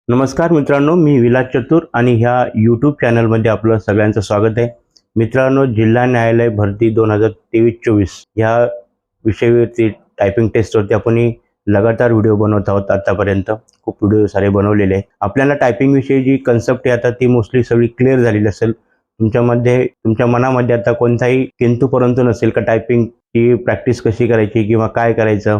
नमस्कार मित्रांनो, मी विलास चतुर आणि ह्या यूट्यूब चॅनलमध्ये आपलं सगळ्यांचं स्वागत आहे. मित्रांनो, जिल्हा न्यायालय भरती 2023-24 ह्या विषयावरती टायपिंग टेस्टवरती आपण लगातार व्हिडिओ बनवत आहोत. आतापर्यंत खूप व्हिडिओ सारे बनवलेले आहेत. आपल्याला टायपिंग विषयी जी कन्सेप्ट आहे आता ती मोस्टली सगळी क्लिअर झालेली असेल. तुमच्या मनामध्ये आता कोणताही किंतु परंतु नसेल का टायपिंगची प्रॅक्टिस कशी करायची किंवा काय करायचं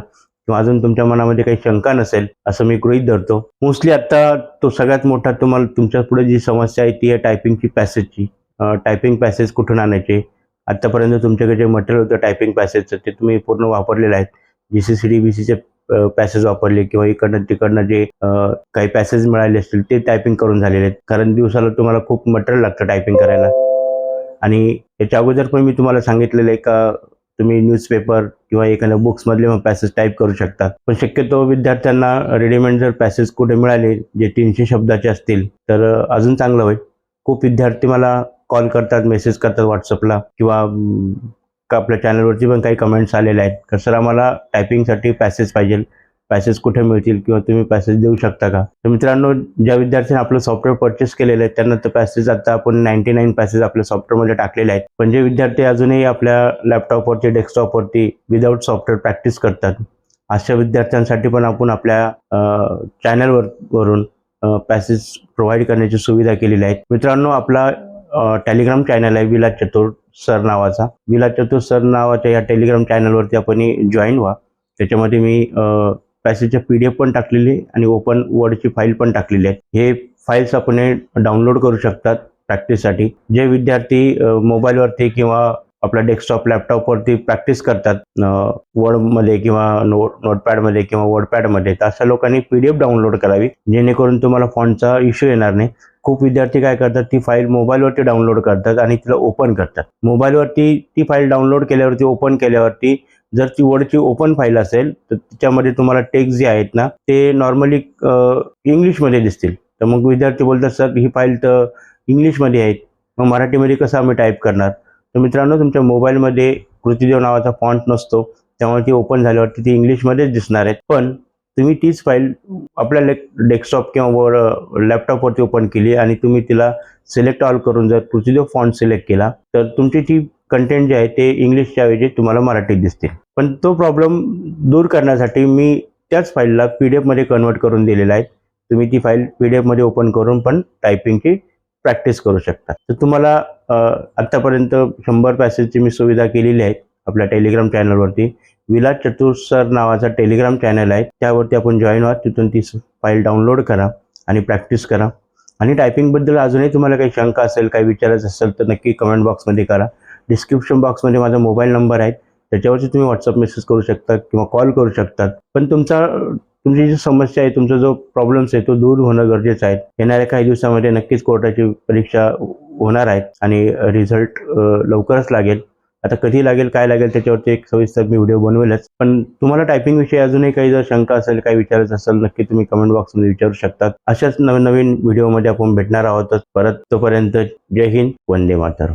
किंवा अजून तुमच्या मनामध्ये काही शंका नसेल असं मी गृहीत धरतो. मोस्टली आता तो सगळ्यात मोठा तुम्हाला तुमच्या पुढे जी समस्या आहे ती आहे टायपिंगची पॅसेजची. टायपिंग पॅसेज कुठून आणायचे. आतापर्यंत तुमच्याकडे जे मटेरियल होतं टायपिंग पॅसेजचं ते तुम्ही पूर्ण वापरलेलं आहे. GCCD BCचे पॅसेज वापरले किंवा इकडनं तिकडनं जे काही पॅसेज मिळाले असतील ते टायपिंग करून झालेले आहेत. कारण दिवसाला तुम्हाला खूप मटेरियल लागतं टायपिंग करायला. आणि याच्या अगोदर पण मी तुम्हाला सांगितलेलं आहे का तुम्ही न्यूजपेपर किंवा एखाद्या बुक्समधले पॅसेज टाईप करू शकता. पण शक्यतो विद्यार्थ्यांना रेडीमेड जर पॅसेज कुठे मिळाले जे 300 शब्दाचे असतील तर अजून चांगलं होईल. खूप विद्यार्थी मला कॉल करतात, मेसेज करतात व्हॉट्सअपला किंवा आपल्या चॅनलवरती पण काही कमेंट्स आलेले आहेत का सर आम्हाला टायपिंगसाठी पॅसेज पाहिजे, पॅसेज कुठे मिळतील किंवा तुम्ही पॅसेज देऊ शकता का. तर मित्रांनो, ज्या विद्यार्थ्यांनी आपलं सॉफ्टवेअर परचेस केलेलं आहे त्यांना तर पॅसेज आता आपण 99 पॅसेज आपल्या सॉफ्टवेअरमध्ये टाकलेले आहेत. पण जे विद्यार्थी अजूनही आपल्या लॅपटॉपवरती डेस्कटॉपवरती विदाऊट सॉफ्टवेअर प्रॅक्टिस करतात अशा विद्यार्थ्यांसाठी पण आपण आपल्या चॅनलवरून पॅसेज प्रोव्हाइड करण्याची सुविधा केलेली आहे. मित्रांनो, आपला टेलिग्राम चॅनल आहे विलास चतुर सर नावाचा. विलास चतुर सर नावाच्या या टेलिग्राम चॅनलवरती आपण जॉईन व्हा. त्याच्यामध्ये मी पॅसेजच्या PDF पण टाकलेली आणि ओपन वर्डची फाईल पण टाकलेली आहे. हे फाईल्स आपण डाउनलोड करू शकतात प्रॅक्टिससाठी. जे विद्यार्थी मोबाईलवरती किंवा आपल्या डेस्कटॉप लॅपटॉपवरती प्रॅक्टिस करतात वर्डमध्ये किंवा नोटपॅडमध्ये किंवा वर्डपॅडमध्ये, तर अशा लोकांनी PDF डाउनलोड करावी जेणेकरून तुम्हाला फॉन्टचा इश्यू येणार नाही. खूप विद्यार्थी काय करतात, ती फाईल मोबाईलवरती डाउनलोड करतात आणि तिला ओपन करतात. मोबाईलवरती ती फाईल डाउनलोड केल्यावरती ओपन केल्यावरती जर ती वर्डची ओपन फाईल असेल तर त्याच्यामध्ये तुम्हाला टेक्स्ट जे आहेत ना ते नॉर्मली इंग्लिशमध्ये दिसतील. तर मग विद्यार्थी बोलतात सर ही फाईल तर इंग्लिशमध्ये आहे, मग मराठीमध्ये कसं आम्ही टाईप करणार. तर मित्रांनो, तुमच्या मोबाईलमध्ये कृतिदेव नावाचा फॉन्ट नसतो, त्यामुळे ती ओपन झाल्यावरती ती इंग्लिशमध्येच दिसणार आहेत. पण तुम्ही तीच फाईल आपल्या डेस्कटॉप किंवा लॅपटॉपवरती ओपन केली आणि तुम्ही तिला सिलेक्ट ऑल करून जर कृतिदेव फॉन्ट सिलेक्ट केला तर तुमची ती कंटेंट जे आहे ते इंग्लिशच्या ऐवजी तुम्हाला मराठीत दिसतील. पण तो प्रॉब्लेम दूर करण्यासाठी मी त्याच फाईलला PDF मध्ये कन्वर्ट करून दिलेला आहे. तुम्ही ती फाईल PDF मध्ये ओपन करून पण टायपिंगची प्रॅक्टिस करू शकता. तर तुम्हाला आत्तापर्यंत 100 पॅसेजची मी सुविधा केलेली आहे आपल्या टेलिग्राम चॅनलवरती. विलास चतुर सर नावाचा टेलिग्राम चॅनल आहे, त्यावरती आपण जॉईन व्हा. तिथून ती फाईल डाउनलोड करा आणि प्रॅक्टिस करा. आणि टायपिंगबद्दल अजूनही तुम्हाला काही शंका असेल, काही विचारायचं असेल तर नक्की कमेंट बॉक्समध्ये करा. डिस्क्रिप्शन बॉक्समध्ये माझा मोबाईल नंबर आहे, त्याच्यावरती तुम्ही व्हॉट्सअप मेसेज करू शकता किंवा कॉल करू शकतात. पण तुमची जी समस्या आहे, तुमचा जो प्रॉब्लेम्स आहे तो दूर होणं गरजेचं आहे. येणाऱ्या काही दिवसामध्ये नक्कीच कोर्टाची परीक्षा होणार आहे आणि रिझल्ट लवकरच लागेल. आता कधी लागेल काय लागेल त्याच्यावरती एक सविस्तर मी व्हिडिओ बनवेलच. पण तुम्हाला टायपिंग विषयी अजूनही काही जर शंका असेल, काही विचारायचं असेल नक्की तुम्ही कमेंट बॉक्समध्ये विचारू शकतात. अशाच नवीन व्हिडिओमध्ये आपण भेटणार आहोत परत. तोपर्यंत जय हिंद, वंदे मातरम.